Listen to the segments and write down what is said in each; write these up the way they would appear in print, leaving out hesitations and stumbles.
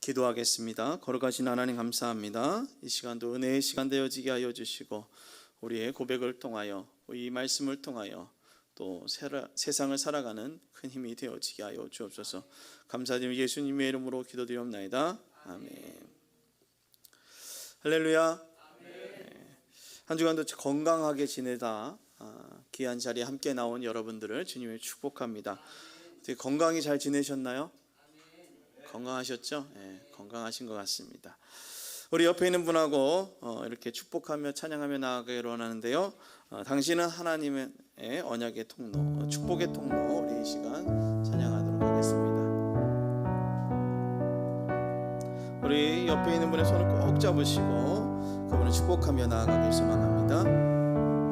기도하겠습니다. 거룩하신 하나님 감사합니다. 이 시간도 은혜의 시간 되어지게 하여 주시고 우리의 고백을 통하여 이 말씀을 통하여 또 세상을 살아가는 큰 힘이 되어지게 하여 주옵소서. 감사드리며 예수님의 이름으로 기도드리옵나이다. 아멘. 할렐루야. 한 주간도 건강하게 지내다 귀한 자리에 함께 나온 여러분들을 주님의 축복합니다. 건강히 잘 지내셨나요? 건강하셨죠? 네, 건강하신 것 같습니다. 우리 옆에 있는 분하고 이렇게 축복하며 찬양하며 나아가기로 하는데요. 당신은 하나님의 언약의 통로, 축복의 통로. 우리 이 시간 찬양하도록 하겠습니다. 우리 옆에 있는 분의 손을 꼭 잡으시고 그분을 축복하며 나아가길 소망합니다.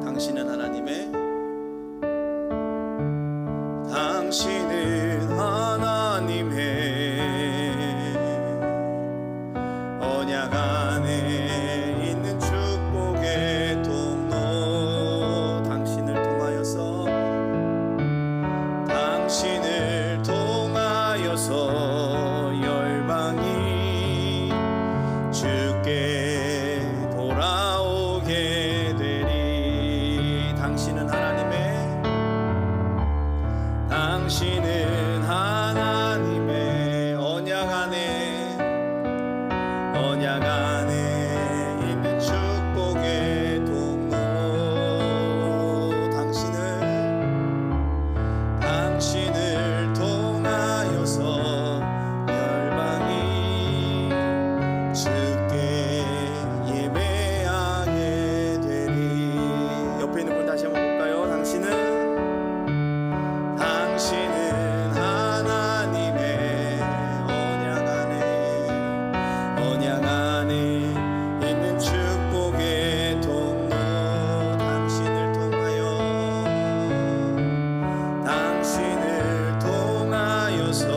당신은 하나님의 언약 안에 있는 축복의 통로. 당신을 통하여서 열방이 주께 돌아오게 되리. 당신은 하나님의 언약 안에 있는 축복의 통로. 당신을 통하여서 열방이 주께 예배하게 되리. 옆에 있는 분 다시 한번 볼까요? 당신은 하나님의 언약 안에 있는 축복의 통로. 당신을 통하여서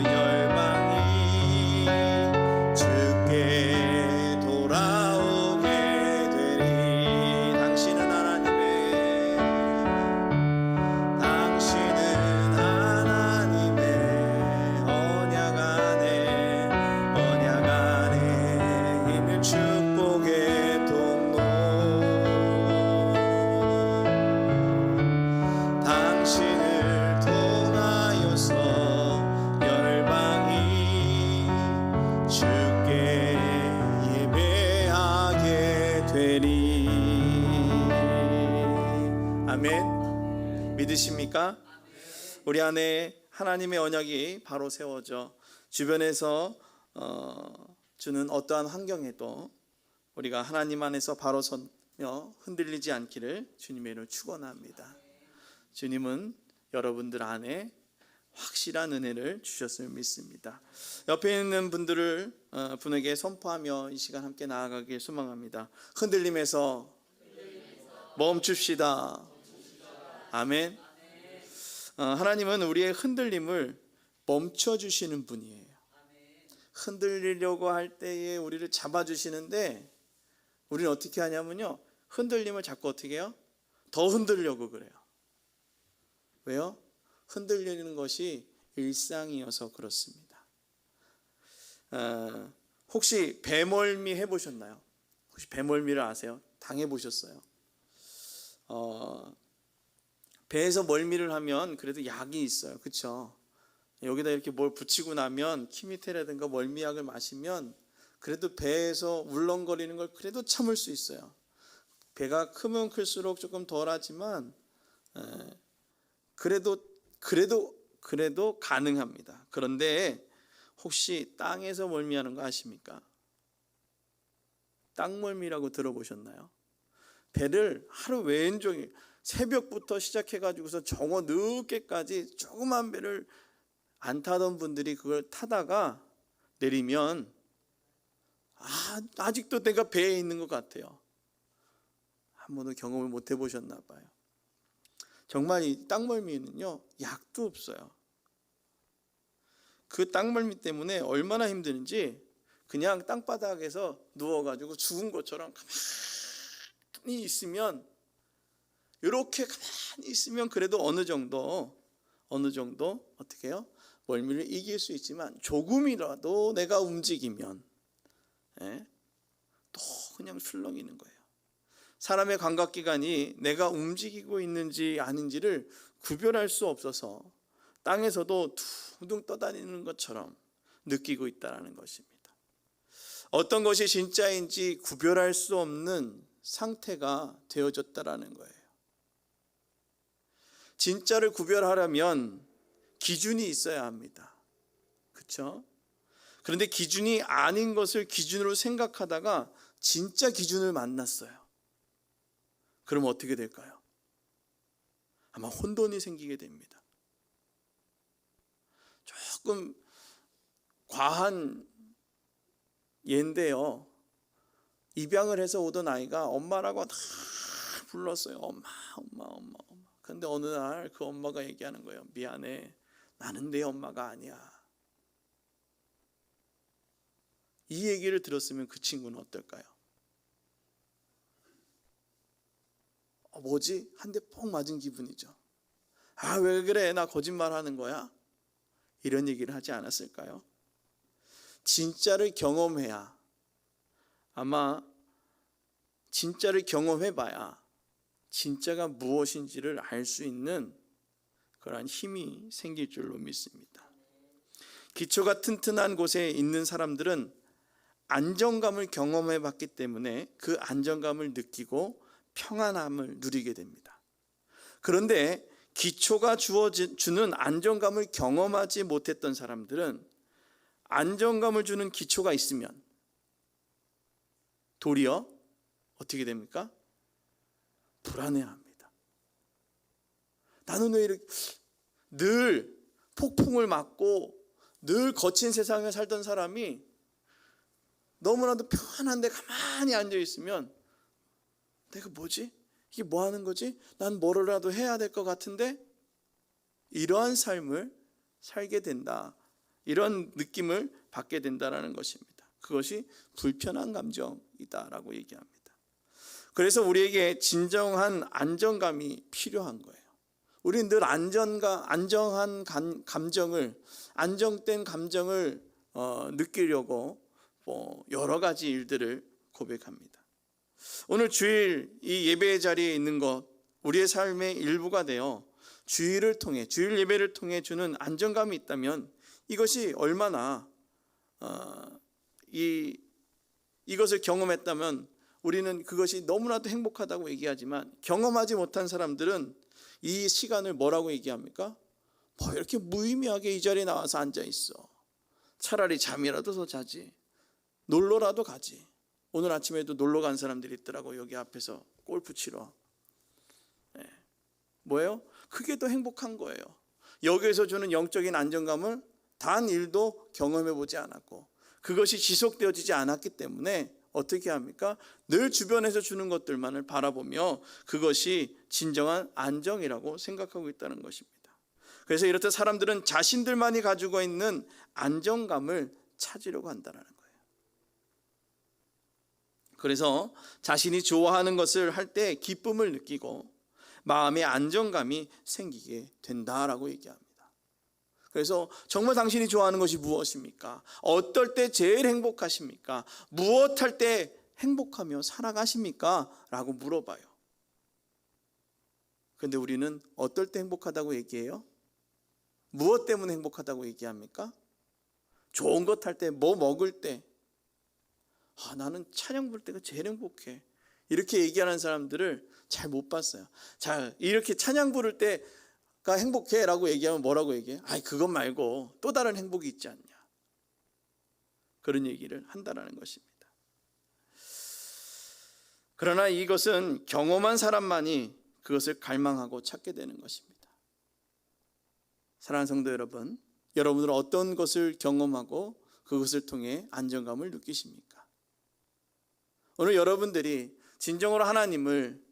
열방이 주께 돌아오게 되리. 당신은 하나님의 언약 안에 있는 축복의 통로. 당신을 통하여서 열방이 주께 예배하게 되리. 아멘. 믿으십니까? 우리 안에 하나님의 언약이 바로 세워져 주변에서 주는 어떠한 환경에도 우리가 하나님 안에서 바로 서며 흔들리지 않기를 주님의 이름으로 축원합니다. 주님은 여러분들 안에 확실한 은혜를 주셨음을 믿습니다. 옆에 있는 분에게 선포하며 이 시간 함께 나아가길 소망합니다. 흔들림에서 멈춥시다. 아멘. 하나님은 우리의 흔들림을 멈춰주시는 분이에요. 흔들리려고 할 때에 우리를 잡아주시는데 우리는 어떻게 하냐면요, 흔들림을 자꾸 어떻게 해요? 더 흔들려고 그래요. 왜요? 흔들리는 것이 일상이어서 그렇습니다. 혹시 배멀미 해보셨나요? 혹시 배멀미를 아세요? 당해보셨어요? 배에서 멀미를 하면 그래도 약이 있어요. 그렇죠? 여기다 이렇게 뭘 붙이고 나면 키미테라든가 멀미약을 마시면 그래도 배에서 울렁거리는 걸 그래도 참을 수 있어요. 배가 크면 클수록 조금 덜하지만 그래도 가능합니다. 그런데 혹시 땅에서 멀미하는 거 아십니까? 땅멀미라고 들어보셨나요? 배를 하루 왼종일 새벽부터 시작해가지고서 정오 늦게까지 조그만 배를 안 타던 분들이 그걸 타다가 내리면 아직도 내가 배에 있는 것 같아요. 한 번도 경험을 못 해보셨나 봐요. 정말 이 땅멀미는요, 약도 없어요. 그 땅멀미 때문에 얼마나 힘드는지 그냥 땅바닥에서 누워가지고 죽은 것처럼 가만히 있으면, 이렇게 가만히 있으면 그래도 어느 정도 어떻게 해요? 멀미를 이길 수 있지만 조금이라도 내가 움직이면 또 그냥 술렁이는 거예요. 사람의 감각기관이 내가 움직이고 있는지 아닌지를 구별할 수 없어서 땅에서도 둥둥 떠다니는 것처럼 느끼고 있다는 것입니다. 어떤 것이 진짜인지 구별할 수 없는 상태가 되어졌다라는 거예요. 진짜를 구별하려면 기준이 있어야 합니다. 그렇죠? 그런데 기준이 아닌 것을 기준으로 생각하다가 진짜 기준을 만났어요. 그럼 어떻게 될까요? 아마 혼돈이 생기게 됩니다. 조금 과한 예인데요. 입양을 해서 오던 아이가 엄마라고 다 불렀어요. 엄마. 근데 어느 날 그 엄마가 얘기하는 거예요. 미안해. 나는 내 엄마가 아니야. 이 얘기를 들었으면 그 친구는 어떨까요? 뭐지? 한 대 폭 맞은 기분이죠. 아, 왜 그래? 나 거짓말하는 거야? 이런 얘기를 하지 않았을까요? 진짜를 경험해야, 아마 진짜를 경험해봐야 진짜가 무엇인지를 알 수 있는 그러한 힘이 생길 줄로 믿습니다. 기초가 튼튼한 곳에 있는 사람들은 안정감을 경험해봤기 때문에 그 안정감을 느끼고 평안함을 누리게 됩니다. 그런데 기초가 주는 안정감을 경험하지 못했던 사람들은 안정감을 주는 기초가 있으면 도리어 어떻게 됩니까? 불안해합니다. 나는 왜 이렇게 늘 폭풍을 맞고 늘 거친 세상에 살던 사람이 너무나도 편한데 가만히 앉아 있으면 내가 뭐지? 이게 뭐 하는 거지? 난 뭐라도 해야 될 것 같은데? 이러한 삶을 살게 된다. 이런 느낌을 받게 된다는 것입니다. 그것이 불편한 감정이다라고 얘기합니다. 그래서 우리에게 진정한 안정감이 필요한 거예요. 우리는 늘 안정한 감정을, 안정된 감정을 느끼려고 여러 가지 일들을 고백합니다. 오늘 주일 이 예배의 자리에 있는 것, 우리의 삶의 일부가 되어 주일 예배를 통해 주는 안정감이 있다면 이것이 얼마나 이것을 경험했다면 우리는 그것이 너무나도 행복하다고 얘기하지만, 경험하지 못한 사람들은 이 시간을 뭐라고 얘기합니까? 뭐 이렇게 무의미하게 이 자리에 나와서 앉아 있어. 차라리 잠이라도 더 자지. 놀러라도 가지. 오늘 아침에도 놀러 간 사람들이 있더라고. 여기 앞에서 골프 치러. 뭐예요? 그게 더 행복한 거예요. 여기에서 주는 영적인 안정감을 단 일도 경험해 보지 않았고, 그것이 지속되어지지 않았기 때문에 어떻게 합니까? 늘 주변에서 주는 것들만을 바라보며 그것이 진정한 안정이라고 생각하고 있다는 것입니다. 그래서 이렇듯 사람들은 자신들만이 가지고 있는 안정감을 찾으려고 한다는 거예요. 그래서 자신이 좋아하는 것을 할 때 기쁨을 느끼고 마음의 안정감이 생기게 된다라고 얘기합니다. 그래서 정말 당신이 좋아하는 것이 무엇입니까? 어떨 때 제일 행복하십니까? 무엇할 때 행복하며 살아가십니까? 라고 물어봐요. 그런데 우리는 어떨 때 행복하다고 얘기해요? 무엇 때문에 행복하다고 얘기합니까? 좋은 것 할 때, 뭐 먹을 때, 나는 찬양 부를 때가 제일 행복해. 이렇게 얘기하는 사람들을 잘 못 봤어요. 자, 이렇게 찬양 부를 때가 행복해 라고 얘기하면 뭐라고 얘기해요? 그것 말고 또 다른 행복이 있지 않냐. 그런 얘기를 한다는 것입니다. 그러나 이것은 경험한 사람만이 그것을 갈망하고 찾게 되는 것입니다. 사랑하는 성도 여러분, 여러분들은 어떤 것을 경험하고 그것을 통해 안정감을 느끼십니까? 오늘 여러분들이 진정으로 하나님을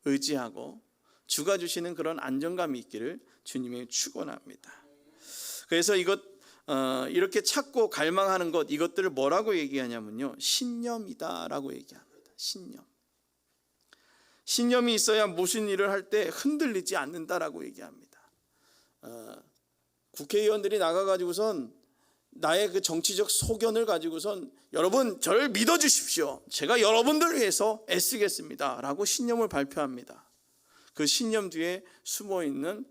의지하고 주가 주시는 그런 안정감이 있기를 주님의 축원합니다. 그래서 이렇게 찾고 갈망하는 것, 이것들을 뭐라고 얘기하냐면요, 신념이다라고 얘기합니다. 신념이 있어야 무슨 일을 할 때 흔들리지 않는다라고 얘기합니다. 국회의원들이 나가가지고선 나의 그 정치적 소견을 가지고선 여러분 저를 믿어주십시오. 제가 여러분들 위해서 애쓰겠습니다. 라고 신념을 발표합니다. 그 신념 뒤에 숨어있는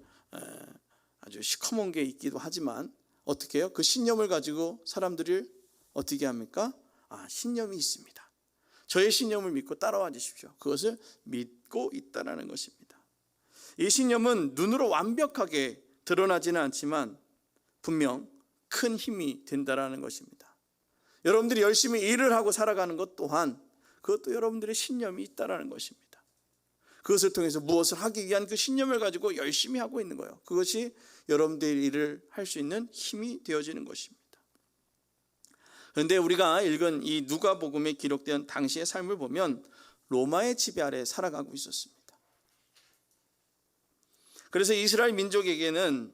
아주 시커먼 게 있기도 하지만 어떻게 해요? 그 신념을 가지고 사람들을 어떻게 합니까? 신념이 있습니다. 저의 신념을 믿고 따라와 주십시오. 그것을 믿고 있다는 것입니다. 이 신념은 눈으로 완벽하게 드러나지는 않지만 분명 큰 힘이 된다는 것입니다. 여러분들이 열심히 일을 하고 살아가는 것 또한 그것도 여러분들의 신념이 있다는 것입니다. 그것을 통해서 무엇을 하기 위한 그 신념을 가지고 열심히 하고 있는 거예요. 그것이 여러분들의 일을 할 수 있는 힘이 되어지는 것입니다. 그런데 우리가 읽은 이 누가복음에 기록된 당시의 삶을 보면 로마의 지배 아래 살아가고 있었습니다. 그래서 이스라엘 민족에게는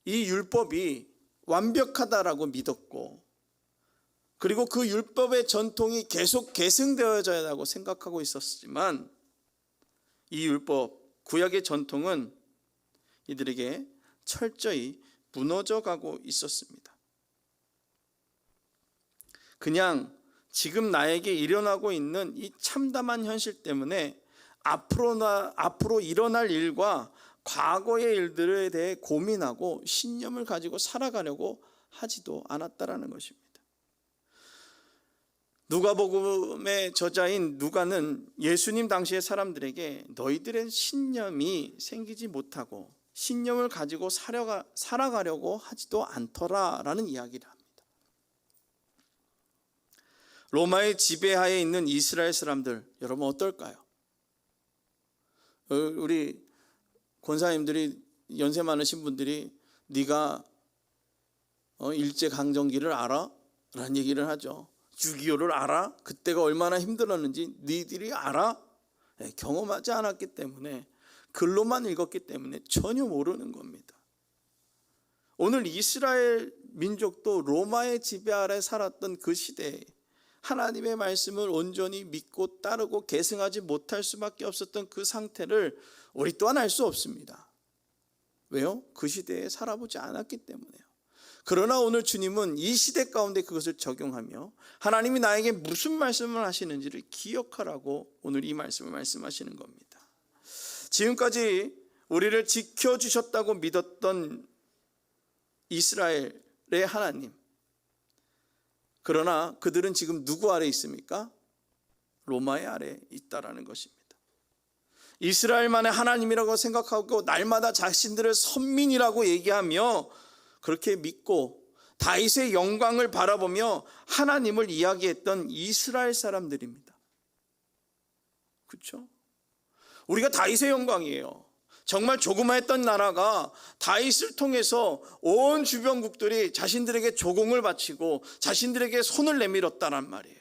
이 율법이 완벽하다라고 믿었고, 그리고 그 율법의 전통이 계속 계승되어져야 한다고 생각하고 있었지만 이 율법, 구약의 전통은 이들에게 철저히 무너져 가고 있었습니다. 그냥 지금 나에게 일어나고 있는 이 참담한 현실 때문에 앞으로 일어날 일과 과거의 일들에 대해 고민하고 신념을 가지고 살아가려고 하지도 않았다라는 것입니다. 누가복음의 저자인 누가는 예수님 당시의 사람들에게 너희들의 신념이 생기지 못하고 신념을 가지고 살아가려고 하지도 않더라라는 이야기를 합니다. 로마의 지배하에 있는 이스라엘 사람들, 여러분 어떨까요? 우리 권사님들이, 연세 많으신 분들이 네가 일제강점기를 알아? 라는 얘기를 하죠. 6.25를 알아? 그때가 얼마나 힘들었는지 니들이 알아? 경험하지 않았기 때문에, 글로만 읽었기 때문에 전혀 모르는 겁니다. 오늘 이스라엘 민족도 로마의 지배 아래 살았던 그 시대에 하나님의 말씀을 온전히 믿고 따르고 계승하지 못할 수밖에 없었던 그 상태를 우리 또한 알 수 없습니다. 왜요? 그 시대에 살아보지 않았기 때문에요. 그러나 오늘 주님은 이 시대 가운데 그것을 적용하며 하나님이 나에게 무슨 말씀을 하시는지를 기억하라고 오늘 이 말씀을 말씀하시는 겁니다. 지금까지 우리를 지켜주셨다고 믿었던 이스라엘의 하나님, 그러나 그들은 지금 누구 아래 있습니까? 로마의 아래 있다라는 것입니다. 이스라엘만의 하나님이라고 생각하고 날마다 자신들을 선민이라고 얘기하며 그렇게 믿고 다윗의 영광을 바라보며 하나님을 이야기했던 이스라엘 사람들입니다. 그렇죠? 우리가 다윗의 영광이에요. 정말 조그마했던 나라가 다윗을 통해서 온 주변국들이 자신들에게 조공을 바치고 자신들에게 손을 내밀었다란 말이에요.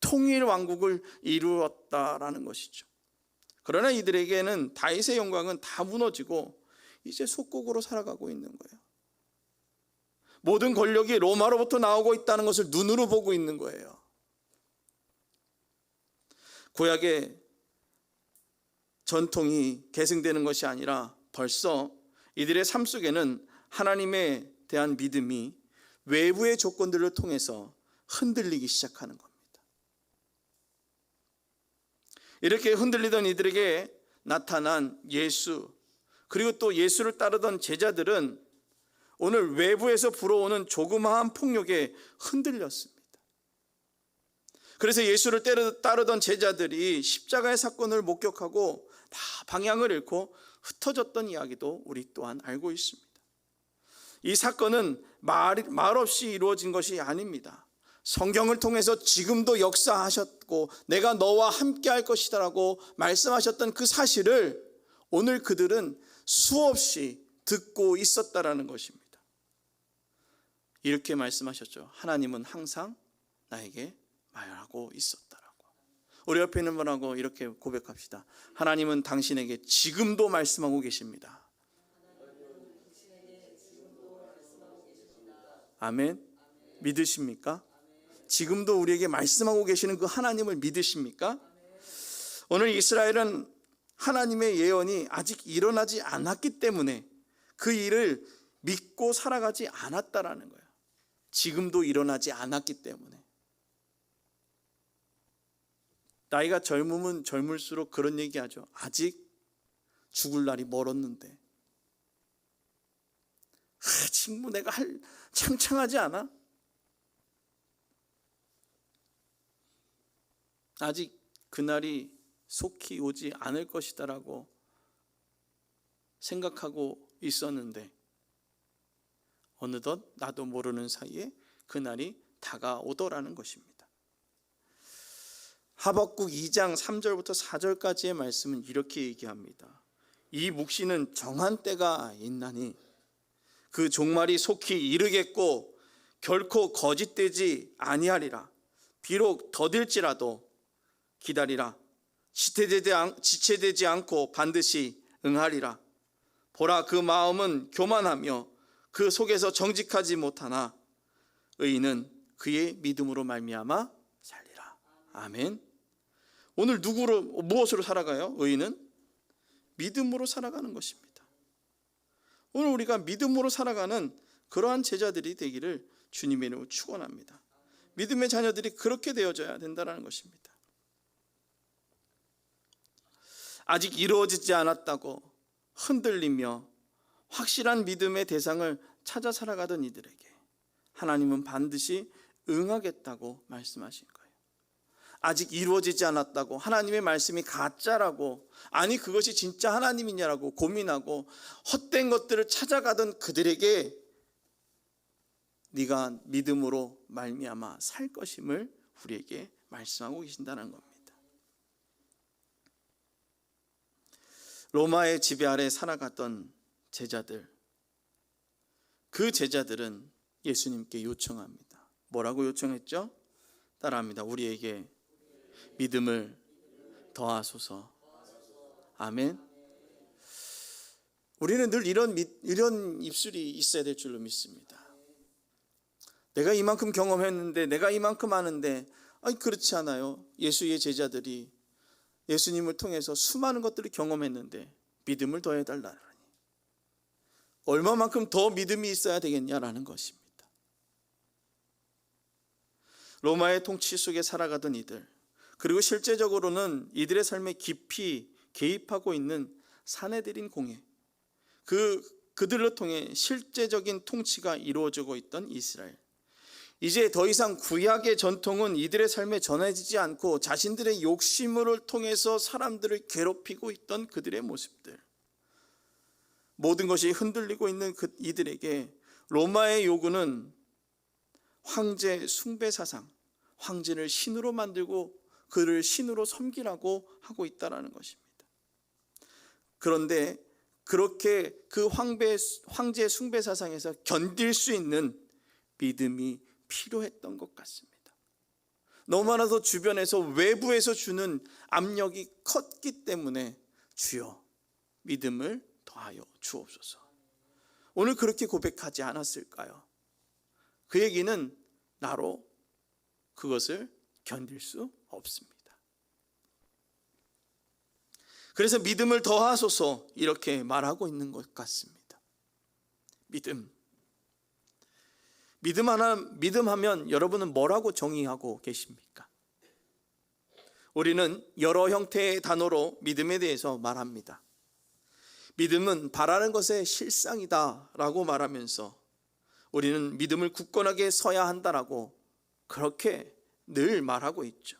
통일 왕국을 이루었다라는 것이죠. 그러나 이들에게는 다윗의 영광은 다 무너지고 이제 속국으로 살아가고 있는 거예요. 모든 권력이 로마로부터 나오고 있다는 것을 눈으로 보고 있는 거예요. 구약의 전통이 계승되는 것이 아니라 벌써 이들의 삶 속에는 하나님에 대한 믿음이 외부의 조건들을 통해서 흔들리기 시작하는 겁니다. 이렇게 흔들리던 이들에게 나타난 예수, 그리고 또 예수를 따르던 제자들은 오늘 외부에서 불어오는 조그마한 폭력에 흔들렸습니다. 그래서 예수를 따르던 제자들이 십자가의 사건을 목격하고 다 방향을 잃고 흩어졌던 이야기도 우리 또한 알고 있습니다. 이 사건은 말없이 이루어진 것이 아닙니다. 성경을 통해서 지금도 역사하셨고 내가 너와 함께 할 것이다 라고 말씀하셨던 그 사실을 오늘 그들은 수없이 듣고 있었다라는 것입니다. 이렇게 말씀하셨죠. 하나님은 항상 나에게 말하고 있었다라고. 우리 옆에 있는 분하고 이렇게 고백합시다. 하나님은 당신에게 지금도 말씀하고 계십니다. 아멘. 믿으십니까? 지금도 우리에게 말씀하고 계시는 그 하나님을 믿으십니까? 오늘 이스라엘은 하나님의 예언이 아직 일어나지 않았기 때문에 그 일을 믿고 살아가지 않았다라는 거예요. 지금도 일어나지 않았기 때문에. 나이가 젊으면 젊을수록 그런 얘기하죠. 아직 죽을 날이 멀었는데, 아직 뭐 내가 창창하지 않아? 아직 그날이 속히 오지 않을 것이다라고 생각하고 있었는데, 어느덧 나도 모르는 사이에 그날이 다가오더라는 것입니다. 하박국 2장 3절부터 4절까지의 말씀은 이렇게 얘기합니다. 이 묵시는 정한 때가 있나니 그 종말이 속히 이르겠고 결코 거짓되지 아니하리라. 비록 더딜지라도 기다리라. 지체되지 않고 반드시 응하리라. 보라, 그 마음은 교만하며 그 속에서 정직하지 못하나 의인은 그의 믿음으로 말미암아 살리라. 아멘. 오늘 무엇으로 살아가요? 의인은 믿음으로 살아가는 것입니다. 오늘 우리가 믿음으로 살아가는 그러한 제자들이 되기를 주님의 이름으로 축원합니다. 믿음의 자녀들이 그렇게 되어져야 된다는 것입니다. 아직 이루어지지 않았다고 흔들리며 확실한 믿음의 대상을 찾아 살아가던 이들에게 하나님은 반드시 응하겠다고 말씀하신 거예요. 아직 이루어지지 않았다고, 하나님의 말씀이 가짜라고, 아니 그것이 진짜 하나님이냐라고 고민하고 헛된 것들을 찾아가던 그들에게 네가 믿음으로 말미암아 살 것임을 우리에게 말씀하고 계신다는 겁니다. 로마의 지배 아래 살아갔던 제자들, 그 제자들은 예수님께 요청합니다. 뭐라고 요청했죠? 따라합니다. 우리에게 믿음을 더하소서. 아멘. 우리는 늘 이런 입술이 있어야 될 줄로 믿습니다. 내가 이만큼 경험했는데, 내가 이만큼 아는데, 아니 그렇지 않아요. 예수의 제자들이 예수님을 통해서 수많은 것들을 경험했는데 믿음을 더해달라니, 얼마만큼 더 믿음이 있어야 되겠냐라는 것입니다. 로마의 통치 속에 살아가던 이들, 그리고 실제적으로는 이들의 삶에 깊이 개입하고 있는 사내들인 공회, 그들로 통해 실제적인 통치가 이루어지고 있던 이스라엘. 이제 더 이상 구약의 전통은 이들의 삶에 전해지지 않고 자신들의 욕심을 통해서 사람들을 괴롭히고 있던 그들의 모습들, 모든 것이 흔들리고 있는 이들에게 로마의 요구는 황제 숭배 사상, 황제를 신으로 만들고 그를 신으로 섬기라고 하고 있다는 것입니다. 그런데 그렇게 그 황제 숭배 사상에서 견딜 수 있는 믿음이 필요했던 것 같습니다. 너무나도 주변에서, 외부에서 주는 압력이 컸기 때문에 주여 믿음을 더하여 주옵소서. 오늘 그렇게 고백하지 않았을까요? 그 얘기는 나로 그것을 견딜 수 없습니다. 그래서 믿음을 더하소서 이렇게 말하고 있는 것 같습니다. 믿음하면 여러분은 뭐라고 정의하고 계십니까? 우리는 여러 형태의 단어로 믿음에 대해서 말합니다. 믿음은 바라는 것의 실상이다 라고 말하면서 우리는 믿음을 굳건하게 서야 한다라고 그렇게 늘 말하고 있죠.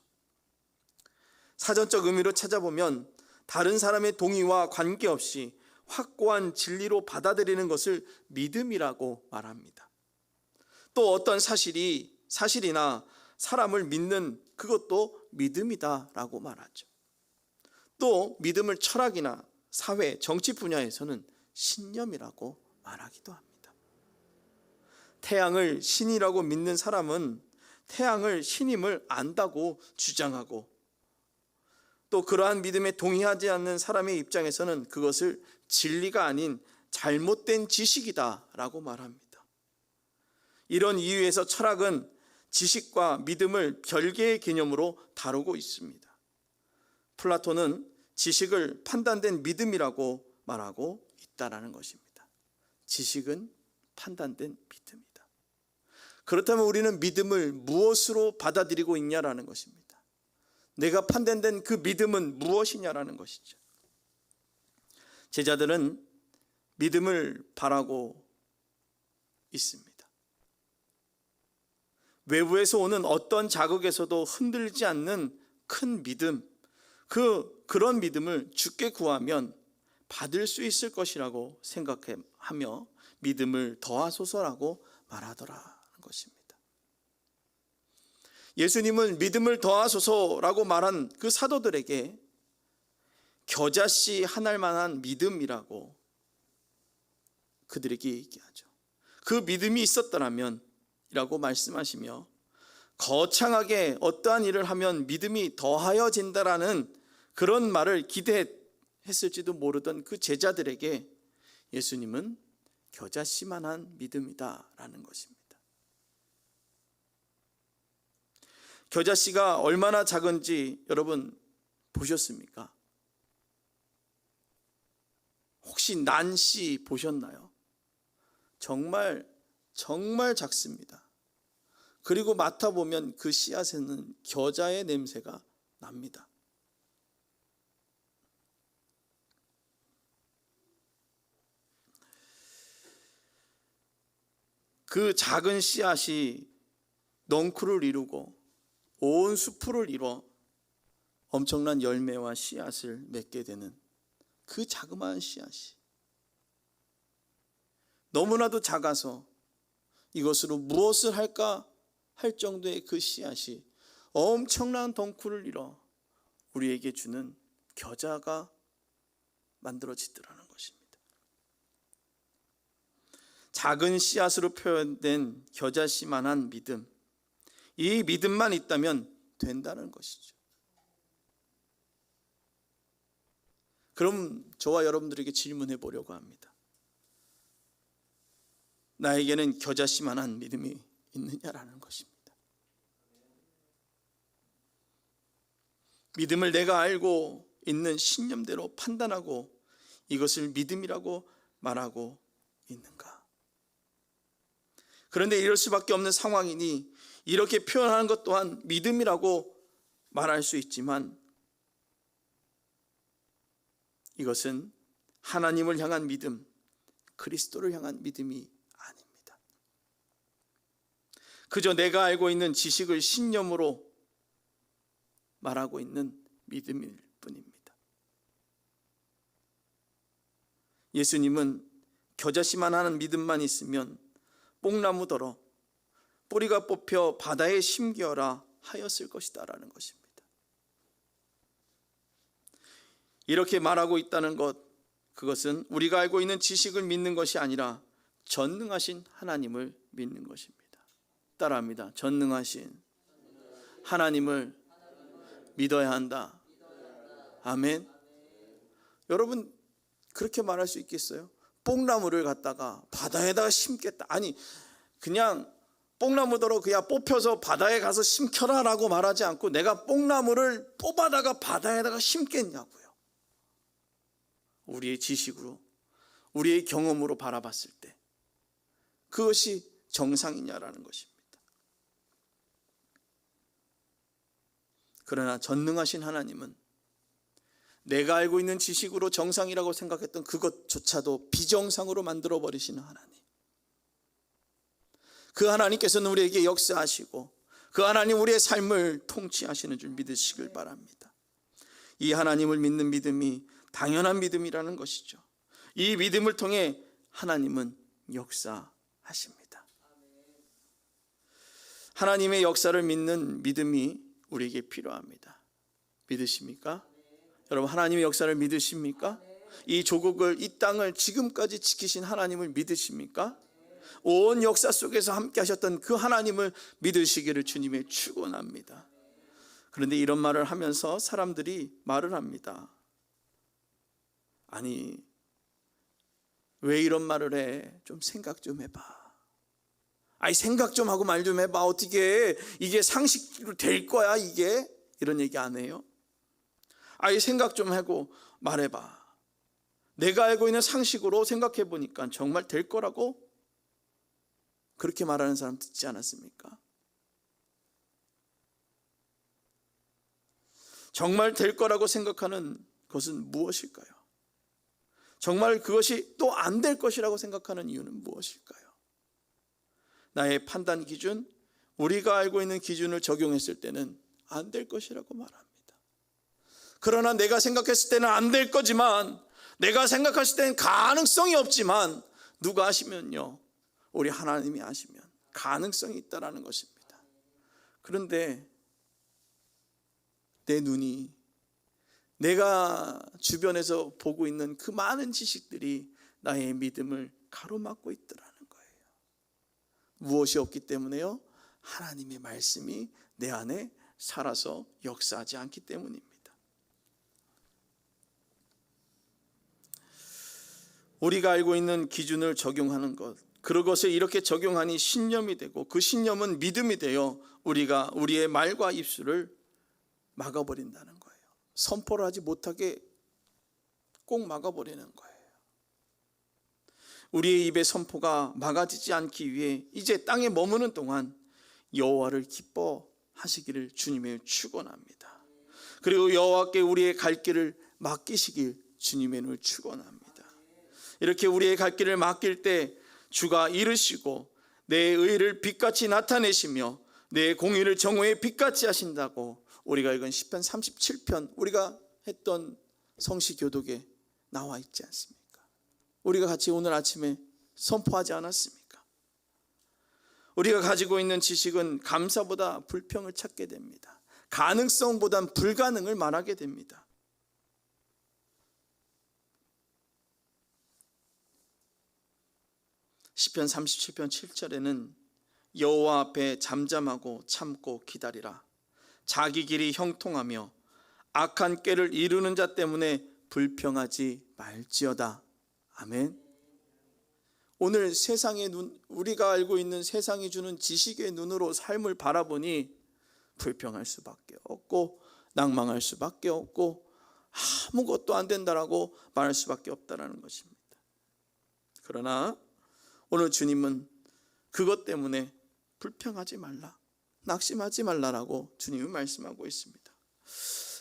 사전적 의미로 찾아보면 다른 사람의 동의와 관계없이 확고한 진리로 받아들이는 것을 믿음이라고 말합니다. 또 어떤 사실이나 사람을 믿는 그것도 믿음이다라고 말하죠. 또 믿음을 철학이나 사회, 정치 분야에서는 신념이라고 말하기도 합니다. 태양을 신이라고 믿는 사람은 태양을 신임을 안다고 주장하고, 또 그러한 믿음에 동의하지 않는 사람의 입장에서는 그것을 진리가 아닌 잘못된 지식이다라고 말합니다. 이런 이유에서 철학은 지식과 믿음을 별개의 개념으로 다루고 있습니다. 플라톤은 지식을 판단된 믿음이라고 말하고 있다는 것입니다. 지식은 판단된 믿음이다. 그렇다면 우리는 믿음을 무엇으로 받아들이고 있냐라는 것입니다. 내가 판단된 그 믿음은 무엇이냐라는 것이죠. 제자들은 믿음을 바라고 있습니다. 외부에서 오는 어떤 자극에서도 흔들리지 않는 큰 믿음, 그런 믿음을 주께 구하면 받을 수 있을 것이라고 생각하며 믿음을 더하소서라고 말하더라는 것입니다. 예수님은 믿음을 더하소서라고 말한 그 사도들에게 겨자씨 하나일 만한 믿음이라고 그들에게 얘기하죠. 그 믿음이 있었더라면 이라고 말씀하시며 거창하게 어떠한 일을 하면 믿음이 더하여진다라는 그런 말을 기대했을지도 모르던 그 제자들에게 예수님은 겨자씨만한 믿음이다라는 것입니다. 겨자씨가 얼마나 작은지 여러분 보셨습니까? 혹시 난씨 보셨나요? 정말 작습니다. 그리고 맡아보면 그 씨앗에는 겨자의 냄새가 납니다. 그 작은 씨앗이 넝쿨을 이루고 온 수풀을 이뤄 엄청난 열매와 씨앗을 맺게 되는 그 자그마한 씨앗이 너무나도 작아서 이것으로 무엇을 할까 할 정도의 그 씨앗이 엄청난 덩쿨을 이뤄 우리에게 주는 겨자가 만들어지더라는 것입니다. 작은 씨앗으로 표현된 겨자씨만한 믿음, 이 믿음만 있다면 된다는 것이죠. 그럼 저와 여러분들에게 질문해 보려고 합니다. 나에게는 겨자씨만한 믿음이 있느냐라는 것입니다. 믿음을 내가 알고 있는 신념대로 판단하고 이것을 믿음이라고 말하고 있는가? 그런데 이럴 수밖에 없는 상황이니 이렇게 표현하는 것 또한 믿음이라고 말할 수 있지만 이것은 하나님을 향한 믿음, 그리스도를 향한 믿음이 아닙니다. 그저 내가 알고 있는 지식을 신념으로 말하고 있는 믿음일 뿐입니다. 예수님은 겨자씨만 하는 믿음만 있으면 뽕나무더러 뿌리가 뽑혀 바다에 심기어라 하였을 것이다 라는 것입니다. 이렇게 말하고 있다는 것, 그것은 우리가 알고 있는 지식을 믿는 것이 아니라 전능하신 하나님을 믿는 것입니다. 따라합니다. 전능하신 하나님을 믿어야 한다. 아멘. 여러분 그렇게 말할 수 있겠어요? 뽕나무를 갖다가 바다에다가 심겠다. 아니 그냥 뽕나무더러 그냥 뽑혀서 바다에 가서 심켜라 라고 말하지 않고 내가 뽕나무를 뽑아다가 바다에다가 심겠냐고요. 우리의 지식으로 우리의 경험으로 바라봤을 때 그것이 정상이냐라는 것입니다. 그러나 전능하신 하나님은 내가 알고 있는 지식으로 정상이라고 생각했던 그것조차도 비정상으로 만들어버리시는 하나님, 그 하나님께서는 우리에게 역사하시고 그 하나님 우리의 삶을 통치하시는 줄 믿으시길 바랍니다. 이 하나님을 믿는 믿음이 당연한 믿음이라는 것이죠. 이 믿음을 통해 하나님은 역사하십니다. 하나님의 역사를 믿는 믿음이 우리에게 필요합니다. 믿으십니까? 여러분 하나님의 역사를 믿으십니까? 이 조국을, 이 땅을 지금까지 지키신 하나님을 믿으십니까? 온 역사 속에서 함께 하셨던 그 하나님을 믿으시기를 주님의 축원합니다. 그런데 이런 말을 하면서 사람들이 말을 합니다. 아니 왜 이런 말을 해? 좀 생각 좀 해봐. 아니 생각 좀 하고 말 좀 해봐. 어떻게 이게 상식으로 될 거야 이게? 이런 얘기 안 해요? 아니 생각 좀 하고 말해봐. 내가 알고 있는 상식으로 생각해 보니까 정말 될 거라고 그렇게 말하는 사람 듣지 않았습니까? 정말 될 거라고 생각하는 것은 무엇일까요? 정말 그것이 또 안 될 것이라고 생각하는 이유는 무엇일까요? 나의 판단 기준, 우리가 알고 있는 기준을 적용했을 때는 안 될 것이라고 말합니다. 그러나 내가 생각했을 때는 안 될 거지만, 내가 생각했을 때는 가능성이 없지만, 누가 아시면요, 우리 하나님이 아시면 가능성이 있다라는 것입니다. 그런데 내 눈이, 내가 주변에서 보고 있는 그 많은 지식들이 나의 믿음을 가로막고 있더라는 거예요. 무엇이 없기 때문에요? 하나님의 말씀이 내 안에 살아서 역사하지 않기 때문입니다. 우리가 알고 있는 기준을 적용하는 것, 그것을 이렇게 적용하니 신념이 되고, 그 신념은 믿음이 되어 우리의 말과 입술을 막아버린다는 거예요. 선포를 하지 못하게 꼭 막아버리는 거예요. 우리의 입의 선포가 막아지지 않기 위해 이제 땅에 머무는 동안 여호와를 기뻐하시기를 주님의 축원합니다. 그리고 여호와께 우리의 갈 길을 맡기시길 주님의 눈을 축원합니다. 이렇게 우리의 갈 길을 맡길 때 주가 이르시고 내 의를 빛같이 나타내시며 내 공의를 정오의 빛같이 하신다고 우리가 읽은 시편 37편, 우리가 했던 성시교독에 나와 있지 않습니까? 우리가 같이 오늘 아침에 선포하지 않았습니까? 우리가 가지고 있는 지식은 감사보다 불평을 찾게 됩니다. 가능성보단 불가능을 말하게 됩니다. 시편 37편 7절에는 여호와 앞에 잠잠하고 참고 기다리라. 자기 길이 형통하며 악한 꾀를 이루는 자 때문에 불평하지 말지어다. 아멘. 오늘 세상의 눈, 우리가 알고 있는 세상이 주는 지식의 눈으로 삶을 바라보니 불평할 수밖에 없고 낭망할 수밖에 없고 아무것도 안 된다라고 말할 수밖에 없다라는 것입니다. 그러나 오늘 주님은 그것 때문에 불평하지 말라, 낙심하지 말라라고 주님은 말씀하고 있습니다.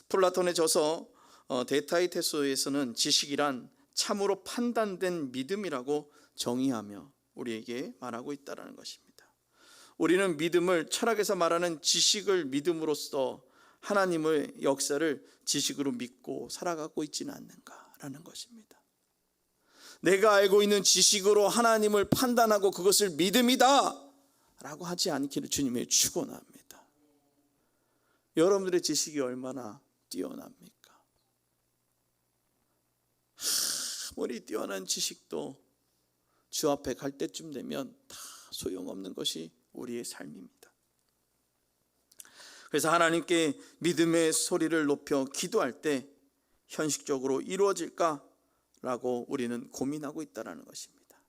플라톤의 저서 데타이테소에서는 지식이란 참으로 판단된 믿음이라고 정의하며 우리에게 말하고 있다는 것입니다. 우리는 믿음을, 철학에서 말하는 지식을 믿음으로써 하나님의 역사를 지식으로 믿고 살아가고 있지는 않는가라는 것입니다. 내가 알고 있는 지식으로 하나님을 판단하고 그것을 믿음이다 라고 하지 않기를 주님의 축원합니다. 여러분들의 지식이 얼마나 뛰어납니까? 아무리 뛰어난 지식도 주 앞에 갈 때쯤 되면 다 소용없는 것이 우리의 삶입니다. 그래서 하나님께 믿음의 소리를 높여 기도할 때 현실적으로 이루어질까? 라고 우리는 고민하고 있다는 것입니다.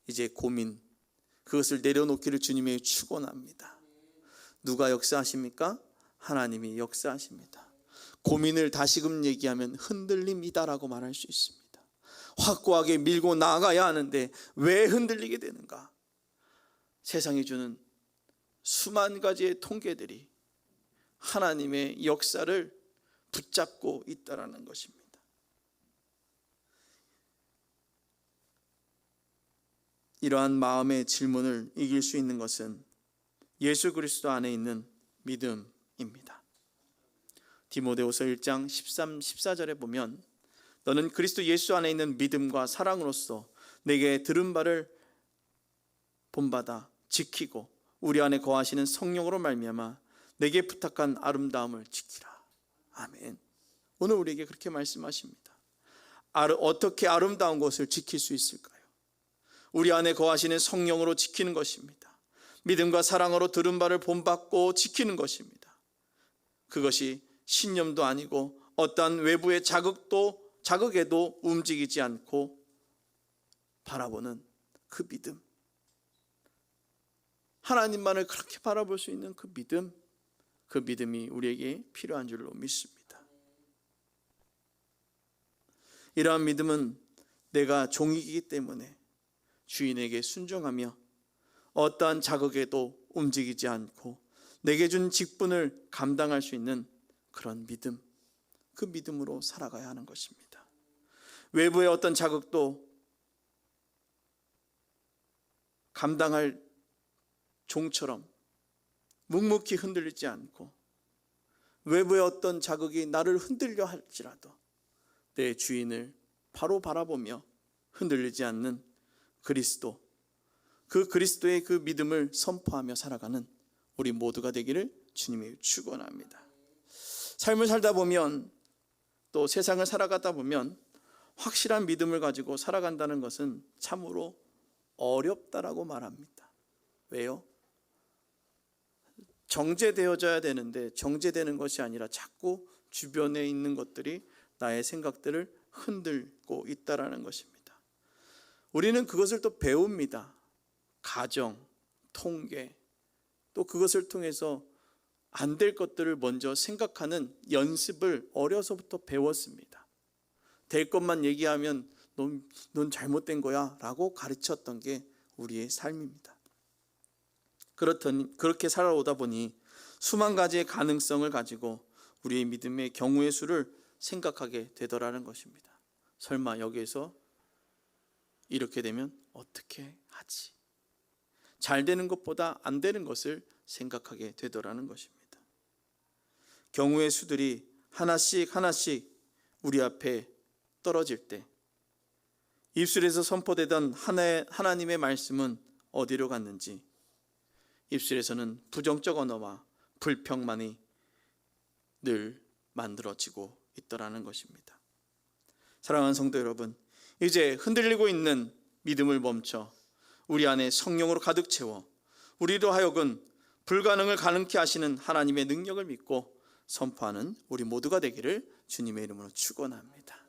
이제 고민, 그것을 내려놓기를 주님의 축원합니다. 누가 역사하십니까? 하나님이 역사하십니다. 고민을 다시금 얘기하면 흔들림이다라고 말할 수 있습니다. 확고하게 밀고 나아가야 하는데 왜 흔들리게 되는가? 세상이 주는 수만 가지의 통계들이 하나님의 역사를 붙잡고 있다는 것입니다. 이러한 마음의 질문을 이길 수 있는 것은 예수 그리스도 안에 있는 믿음입니다. 디모데후서 1장 13, 14절에 보면 너는 그리스도 예수 안에 있는 믿음과 사랑으로서 내게 들은 바를 본받아 지키고 우리 안에 거하시는 성령으로 말미암아 내게 부탁한 아름다움을 지키라. 아멘. 오늘 우리에게 그렇게 말씀하십니다. 어떻게 아름다운 것을 지킬 수 있을까요? 우리 안에 거하시는 성령으로 지키는 것입니다. 믿음과 사랑으로 들은 바를 본받고 지키는 것입니다. 그것이 신념도 아니고 어떠한 외부의 자극에도 움직이지 않고 바라보는 그 믿음, 하나님만을 그렇게 바라볼 수 있는 그 믿음이 우리에게 필요한 줄로 믿습니다. 이러한 믿음은 내가 종이기 때문에 주인에게 순종하며 어떠한 자극에도 움직이지 않고 내게 준 직분을 감당할 수 있는 그런 믿음, 그 믿음으로 살아가야 하는 것입니다. 외부의 어떤 자극도 감당할 종처럼 묵묵히 흔들리지 않고, 외부의 어떤 자극이 나를 흔들려 할지라도 내 주인을 바로 바라보며 흔들리지 않는 그리스도, 그 그리스도의 그 믿음을 선포하며 살아가는 우리 모두가 되기를 주님이 축원합니다. 삶을 살다 보면, 또 세상을 살아가다 보면 확실한 믿음을 가지고 살아간다는 것은 참으로 어렵다라고 말합니다. 왜요? 정제되어져야 되는데 정제되는 것이 아니라 자꾸 주변에 있는 것들이 나의 생각들을 흔들고 있다라는 것입니다. 우리는 그것을 또 배웁니다. 가정, 통계, 또 그것을 통해서 안 될 것들을 먼저 생각하는 연습을 어려서부터 배웠습니다. 될 것만 얘기하면 넌 잘못된 거야 라고 가르쳤던 게 우리의 삶입니다. 그렇게 살아오다 보니 수만 가지의 가능성을 가지고 우리의 믿음의 경우의 수를 생각하게 되더라는 것입니다. 설마 여기에서 이렇게 되면 어떻게 하지? 잘 되는 것보다 안 되는 것을 생각하게 되더라는 것입니다. 경우의 수들이 하나씩 하나씩 우리 앞에 떨어질 때 입술에서 선포되던 하나님의 말씀은 어디로 갔는지, 입술에서는 부정적 언어와 불평만이 늘 만들어지고 있더라는 것입니다. 사랑하는 성도 여러분, 이제 흔들리고 있는 믿음을 멈춰 우리 안에 성령으로 가득 채워 우리로 하여금 불가능을 가능케 하시는 하나님의 능력을 믿고 선포하는 우리 모두가 되기를 주님의 이름으로 축원합니다.